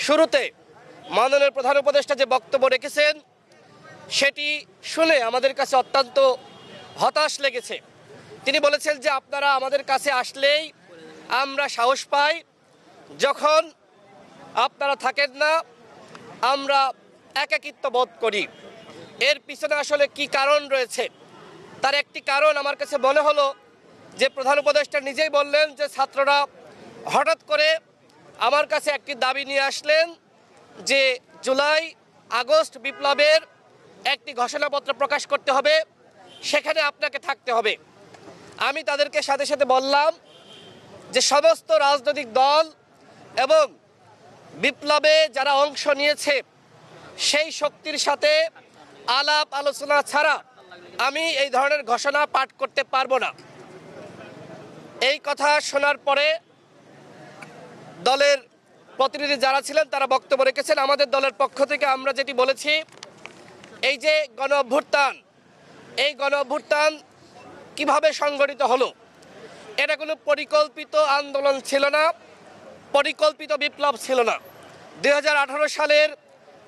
শুরুতে মাননীয় প্রধান উপদেষ্টা যে বক্তব্য রেখেছেন সেটি শুনে আমাদের কাছে অত্যন্ত হতাশ লেগেছে। তিনি বলেছেন যে আপনারা আমাদের কাছে আসলেই আমরা সাহস পাই, যখন আপনারা থাকেন না আমরা একাকিত্ব বোধ করি। এর পিছনে আসলে কি কারণ রয়েছে? তার একটি কারণ আমার কাছে মনে হলো যে প্রধান উপদেষ্টা নিজেই বললেন যে ছাত্ররা হঠাৎ করে আমার কাছে একটি দাবি নিয়ে আসলেন যে জুলাই আগস্ট বিপ্লবের একটি ঘোষণাপত্র প্রকাশ করতে হবে, সেখানে আপনাকে থাকতে হবে। আমি তাদেরকে সাথে সাথে বললাম যে সমস্ত রাজনৈতিক দল এবং বিপ্লবে যারা অংশ নিয়েছে সেই শক্তির সাথে আলাপ আলোচনা ছাড়া আমি এই ধরনের ঘোষণা পাঠ করতে পারবো না। এই কথা শোনার পরে দলের প্রতিনিধি যারা ছিলেন তারা বক্তব্য রেখেছেন। আমাদের দলের পক্ষ থেকে আমরা যেটি বলেছি, এই যে গণ অভ্যুত্থান, এই গণ অভ্যুত্থান কীভাবে সংগঠিত হলো? এটা কোনো পরিকল্পিত আন্দোলন ছিল না, পরিকল্পিত বিপ্লব ছিল না। 2018 সালের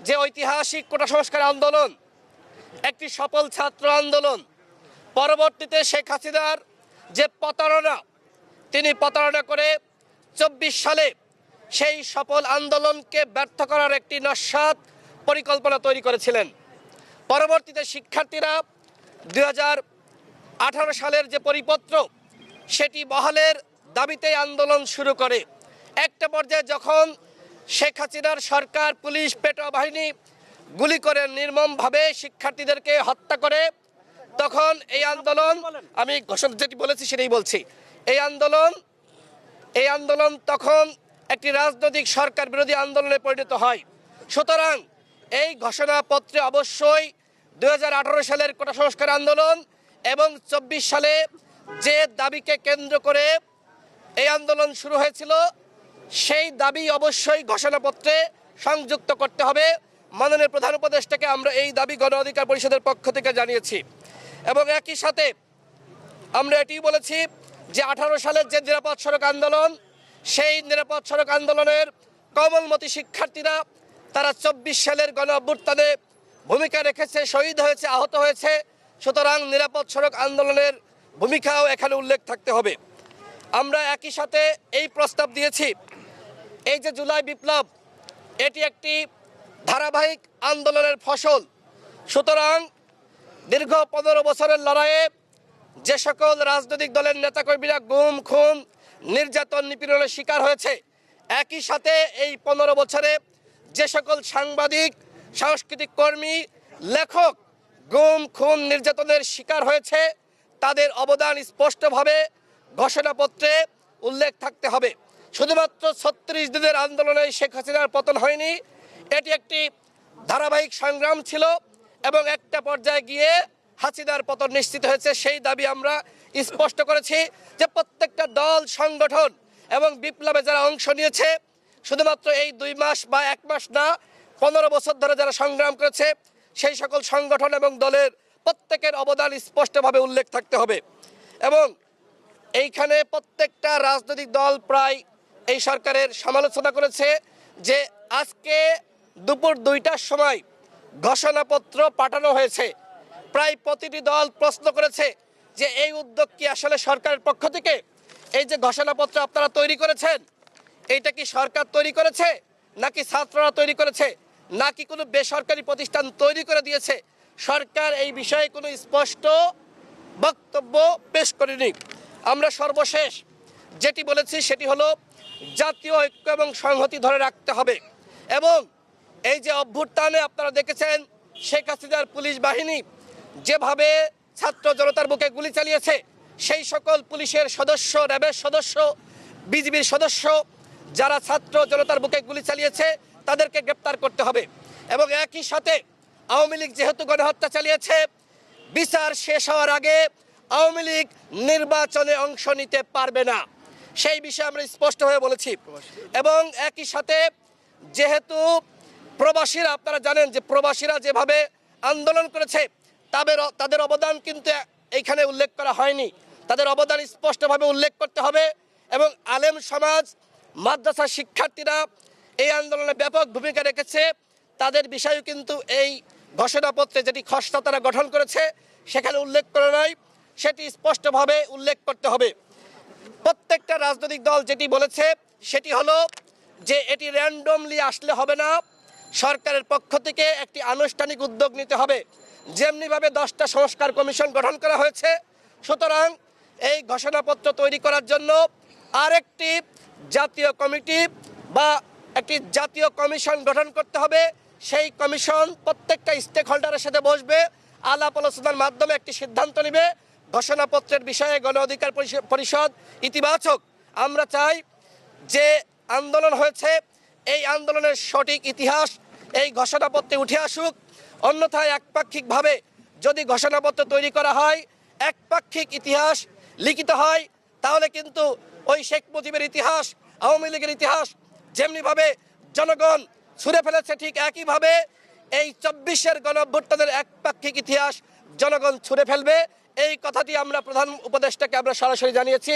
যে ঐতিহাসিক কোটা সংস্কার আন্দোলন একটি সফল ছাত্র আন্দোলন, পরবর্তীতে শেখ হাসিনার যে প্রতারণা, তিনি প্রতারণা করে 24 সালে সেই সফল আন্দোলনকে ব্যর্থ করার একটি নস্যাৎ পরিকল্পনা তৈরি করেছিলেন। পরবর্তীতে শিক্ষার্থীরা 2018 সালের যে পরিপত্র সেটি বহালের দাবিতে আন্দোলন শুরু করে। একটা পর্যায়ে যখন শেখ হাসিনার সরকার, পুলিশ, পেটোয়া বাহিনী গুলি করে নির্মমভাবে শিক্ষার্থীদেরকে হত্যা করে, তখন এই আন্দোলন, আমি ঘোষণা যেটি বলেছি সেটাই বলছি, এই আন্দোলন তখন একটি রাজনৈতিক সরকার বিরোধী আন্দোলনে পরিণত হয়। সুতরাং এই ঘোষণাপত্রে অবশ্যই 2018 সালের কোটা সংস্কার আন্দোলন এবং 24 সালে যে দাবিকে কেন্দ্র করে এই আন্দোলন শুরু হয়েছিল সেই দাবি অবশ্যই ঘোষণাপত্রে সংযুক্ত করতে হবে। মাননীয় প্রধান উপদেষ্টাকে আমরা এই দাবি গণ অধিকার পরিষদের পক্ষ থেকে জানিয়েছি এবং একই সাথে আমরা এটি বলেছি যে 18 সালের যে নিরাপদ সড়ক আন্দোলন, সেই নিরাপদ সড়ক আন্দোলনের কোমলমতি শিক্ষার্থীরা তারা 24 সালের গণ অভ্যুত্থানে ভূমিকা রেখেছে, শহীদ হয়েছে, আহত হয়েছে। সুতরাং নিরাপদ সড়ক আন্দোলনের ভূমিকাও এখানে উল্লেখ থাকতে হবে। আমরা একই সাথে এই প্রস্তাব দিয়েছি, এই যে জুলাই বিপ্লব এটি একটি ধারাবাহিক আন্দোলনের ফসল। সুতরাং দীর্ঘ 15 বছরের লড়াইয়ে যে সকল রাজনৈতিক দলের নেতাকর্মীরা গুম, খুন, নির্যাতন, নিপীড়নের শিকার হয়েছে, একই সাথে এই 15 বছরে যে সকল সাংবাদিক, সাংস্কৃতিক কর্মী, লেখক গুম, খুন, নির্যাতনের শিকার হয়েছে, তাদের অবদান স্পষ্টভাবে ঘোষণাপত্রে উল্লেখ থাকতে হবে। শুধুমাত্র 36 দিনের আন্দোলনে শেখ হাসিনার পতন হয়নি, এটি একটি ধারাবাহিক সংগ্রাম ছিল এবং একটা পর্যায়ে গিয়ে হাসিনার পতন নিশ্চিত হয়েছে। সেই দাবি আমরা স্পষ্ট করেছি যে প্রত্যেকটা দল, সংগঠন এবং বিপ্লবে যারা অংশ নিয়েছে, শুধুমাত্র এই 2 মাস বা 1 মাস না, 15 বছর ধরে যারা সংগ্রাম করেছে, সেই সকল সংগঠন এবং দলের প্রত্যেকের অবদান স্পষ্টভাবে উল্লেখ থাকতে হবে। এবং এইখানে প্রত্যেকটা রাজনৈতিক দল প্রায় এই সরকারের সমালোচনা করেছে যে আজকে দুপুর 2টার সময় ঘোষণাপত্র পাঠানো হয়েছে। প্রায় প্রতিটি দল প্রশ্ন করেছে যে এই উদ্যোগ কি আসলে সরকারের পক্ষ থেকে? এই যে ঘোষণাপত্র আপনারা তৈরি করেছেন, এইটা কি সরকার তৈরি করেছে, নাকি ছাত্ররা তৈরি করেছে, নাকি কোনো বেসরকারি প্রতিষ্ঠান তৈরি করে দিয়েছে? সরকার এই বিষয়ে কোনো স্পষ্ট বক্তব্য পেশ করেনি। আমরা সর্বশেষ যেটি বলেছি সেটি হলো জাতীয় ঐক্য এবং সংহতি ধরে রাখতে হবে। এবং এই যে অভ্যুত্থানে আপনারা দেখেছেন শেখ হাসিনার পুলিশ বাহিনী যেভাবে ছাত্র জনতার বুকে গুলি চালিয়েছে, সেই সকল পুলিশের সদস্য, র্যাবের সদস্য, বিজিবির সদস্য যারা ছাত্র জনতার বুকে গুলি চালিয়েছে তাদেরকে গ্রেপ্তার করতে হবে। এবং একই সাথে আওয়ামী লীগ যেহেতু গণহত্যা চালিয়েছে, বিচার শেষ হওয়ার আগে আওয়ামী লীগ নির্বাচনে অংশ নিতে পারবে না, সেই বিষয়ে আমরা স্পষ্ট হয়ে বলেছি। এবং একই সাথে যেহেতু প্রবাসীরা, আপনারা জানেন যে প্রবাসীরা যেভাবে আন্দোলন করেছে তাদের অবদান কিন্তু এইখানে উল্লেখ করা হয়নি, তাদের অবদান স্পষ্টভাবে উল্লেখ করতে হবে। এবং আলেম সমাজ, মাদ্রাসা শিক্ষার্থীরা এই আন্দোলনে ব্যাপক ভূমিকা রেখেছে, তাদের বিষয়েও কিন্তু এই ঘোষণাপত্রে যেটি খসড়া তারা গঠন করেছে সেখানে উল্লেখ করে নাই, সেটি স্পষ্টভাবে উল্লেখ করতে হবে। প্রত্যেকটা রাজনৈতিক দল যেটি বলেছে সেটি হলো যে এটি র্যান্ডমলি আসলে হবে না, সরকারের পক্ষ থেকে একটি আনুষ্ঠানিক উদ্যোগ নিতে হবে। যেমনিভাবে 10টা সংস্কার কমিশন গঠন করা হয়েছে, সুতরাং এই ঘোষণাপত্র তৈরি করার জন্য আরেকটি জাতীয় কমিটি বা একটি জাতীয় কমিশন গঠন করতে হবে। সেই কমিশন প্রত্যেকটা স্টেক হোল্ডারের সাথে বসবে, আলাপ আলোচনার মাধ্যমে একটি সিদ্ধান্ত নেবে। ঘোষণাপত্রের বিষয়ে গণ অধিকার পরিষদ ইতিবাচক। আমরা চাই যে আন্দোলন হয়েছে এই আন্দোলনের সঠিক ইতিহাস এই ঘোষণাপত্রে উঠে আসুক। অন্যথায় একপাক্ষিকভাবে যদি ঘোষণাপত্র তৈরি করা হয়, একপাক্ষিক ইতিহাস লিখিত হয়, তাহলে কিন্তু ওই শেখ মুজিবের ইতিহাস, আওয়ামী লীগের ইতিহাস যেমনিভাবে জনগণ ছুঁড়ে ফেলেছে, ঠিক একইভাবে এই 24-এর গণঅভ্যুত্থানের একপাক্ষিক ইতিহাস জনগণ ছুঁড়ে ফেলবে। এই কথাটি আমরা প্রধান উপদেষ্টাকে আমরা সরাসরি জানিয়েছি।